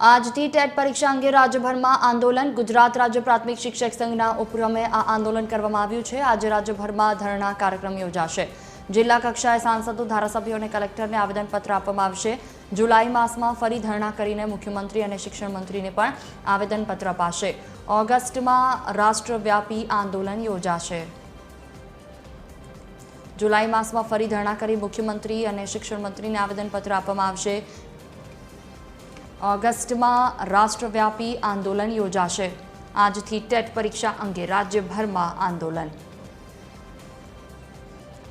આજથી ટેટ પરીક્ષા અંગે રાજ્યભરમાં આંદોલન। ગુજરાત રાજ્ય પ્રાથમિક શિક્ષક સંઘના ઉપક્રમે આ આંદોલન કરવામાં આવ્યું છે। આજે રાજ્યભરમાં ધરણા કાર્યક્રમ યોજાશે। જિલ્લા કક્ષાએ સાંસદો, ધારાસભ્યો અને કલેક્ટરને આવેદનપત્ર આપવામાં આવશે। જુલાઈ માસમાં ફરી ધરણા કરીને મુખ્યમંત્રી અને શિક્ષણ મંત્રીને પણ આવેદનપત્ર અપાશે। ઓગસ્ટમાં રાષ્ટ્રવ્યાપી આંદોલન યોજાશે। जुलाई मास में फरी धरना करी मुख्यमंत्री और शिक्षण मंत्री ने आवेदनपत्र आपवामां आवशे। ऑगस्ट में राष्ट्रव्यापी आंदोलन योजाशे। आजथी टेट परीक्षा अंगे राज्यभर में आंदोलन।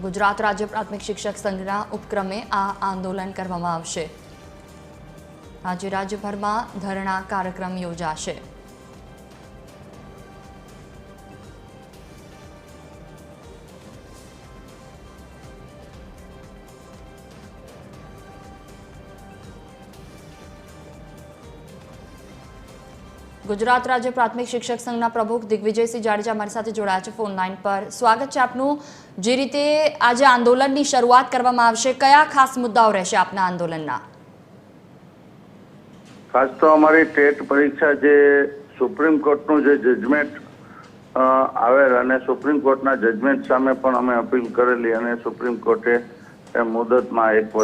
गुजरात राज्य प्राथमिक शिक्षक संघना उपक्रमे आ आंदोलन करवामां आवशे। आज राज्यभर में धरना कार्यक्रम योजाशे। गुजरात राज्य प्राथमिक शिक्षक संघना प्रमुख दिग्विजयसिंह जाडेजा हमारी साथे जोड़ाया छे फोन लाइन पर। स्वागत है आपनु। जे रीते आज आंदोलन की शुरुआत करवामां आवशे, कया खास मुद्दाओ रहेशे आपना आंदोलनना? खास तो हमारी टेट परीक्षा जे सुप्रीम कोर्टनु जे जजमेंट आवेल अने सुप्रीम कोर्टना जजमेंट सामे पण अमे अपील करेली अने सुप्रीम कोर्टे मुदतमां 1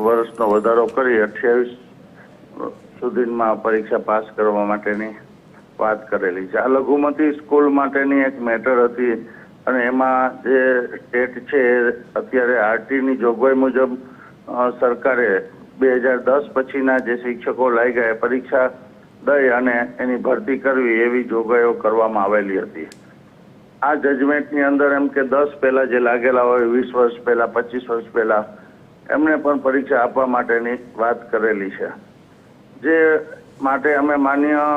वर्षनो वधारो करी 28 सुधीमां परीक्षा पास करवा माटेनी વાત કરેલી છે। આ લઘુમતી સ્કૂલ માટેની એક મેટર હતી અને એમાં જે ટેટ છે અત્યારે આરટીની જોગવાઈ મુજબ સરકારે 2010 પછીના જે શિક્ષકો લાગ્યા એ પરીક્ષા દઈ અને એની ભરતી કરવી એવી જોગવાઈઓ કરવામાં આવેલી હતી। આ જજમેન્ટની અંદર એમ કે 10 પહેલા જે લાગેલા હોય 20 વર્ષ પહેલા 25 વર્ષ પહેલા એમને પણ પરીક્ષા આપવા માટેની વાત કરેલી છે। જે માટે અમે માન્ય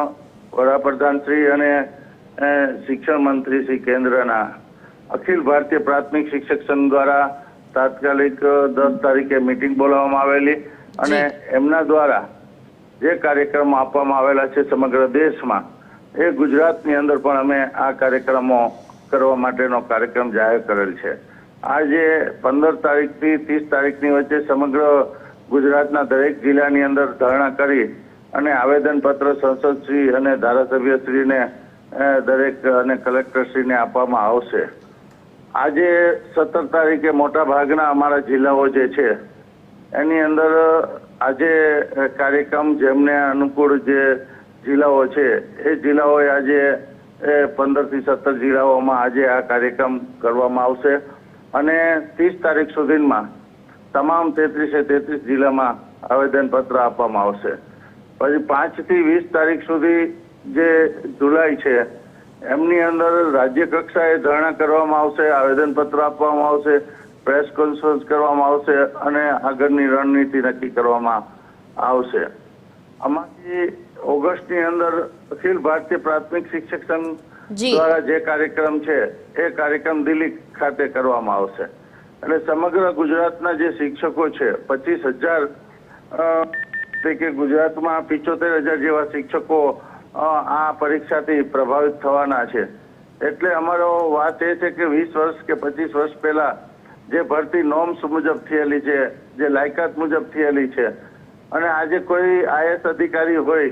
वडाप्रधान श्री अने शिक्षण मंत्री श्री केन्द्रना अखिल भारतीय प्राथमिक शिक्षक संघ द्वारा तात्कालिक 10 तारीखे मीटिंग बोलाववामां आवेली अने एमना द्वारा जे कार्यक्रमो आपवामां आवेला छे समग्र देशमां ए गुजरातनी अंदर पण अमे आ कार्यक्रमो करवा माटेनो कार्यक्रम जाहेर करेल छे। आजे 15 तारीखथी 30 तारीखनी वच्चे समग्र गुजरातना दरेक जिल्लानी अंदर धरણા કરી અને આવેદનપત્ર સંસદશ્રી અને ધારાસભ્યશ્રીને દરેક અને કલેક્ટરશ્રીને આપવામાં આવશે। આજે 17 તારીખે મોટા ભાગના અમારા જિલ્લાઓ જે છે એની અંદર આજે કાર્યક્રમ જેમને અનુકૂળ જે જિલ્લાઓ છે એ જિલ્લાઓએ આજે 15 થી 17 જિલ્લાઓમાં આજે આ કાર્યક્રમ કરવામાં આવશે અને 30 તારીખ સુધીમાં તમામ 33 જિલ્લામાં આવેદનપત્ર આપવામાં આવશે। પછી 5 થી 20 તારીખ સુધી જે જુલાઈ છે એમની અંદર રાજ્ય કક્ષાએ ધરણા કરવામાં આવશે, આવેદનપત્ર આપવામાં આવશે, પ્રેસ કોન્ફરન્સ કરવામાં આવશે અને આગળની રણનીતિ નક્કી કરવામાં આવશે। આમાંથી ઓગસ્ટની અંદર અખિલ ભારતીય પ્રાથમિક શિક્ષક સંઘ દ્વારા જે કાર્યક્રમ છે એ કાર્યક્રમ દિલ્હી ખાતે કરવામાં આવશે। એટલે સમગ્ર ગુજરાતના જે શિક્ષકો છે 25,000 કે ગુજરાતમાં 75,000 જેવા શિક્ષકો આ પરીક્ષાથી પ્રભાવિત થવાના છે। એટલે અમારો વાત એ છે કે 20 વર્ષ કે 25 વર્ષ પહેલા જે ભરતી નોર્મ્સ મુજબ થયેલી છે, જે લાયકાત મુજબ થયેલી છે અને આજે કોઈ આઈએસ અધિકારી હોય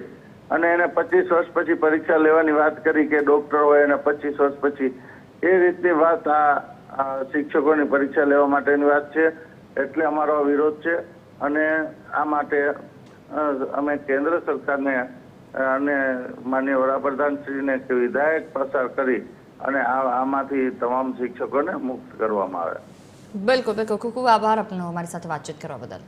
અને એને 25 વર્ષ પછી પરીક્ષા લેવાની વાત કરી કે ડોક્ટર હોય અને 25 વર્ષ પછી એ રીતની વાત આ શિક્ષકોની પરીક્ષા લેવા માટેની વાત છે। એટલે અમારો વિરોધ છે અને આ માટે અમે કેન્દ્ર સરकारने અને માનનીય વડાપ્રધાનશ્રીને વિધાયક પસાર કરી અને આમાંથી તમામ શિક્ષકોને મુક્ત કરવામાં આવે। बिल्कुल बिल्कुल खूब खूब आभार अपनो हमारी साथ बातचीत करवा बदल।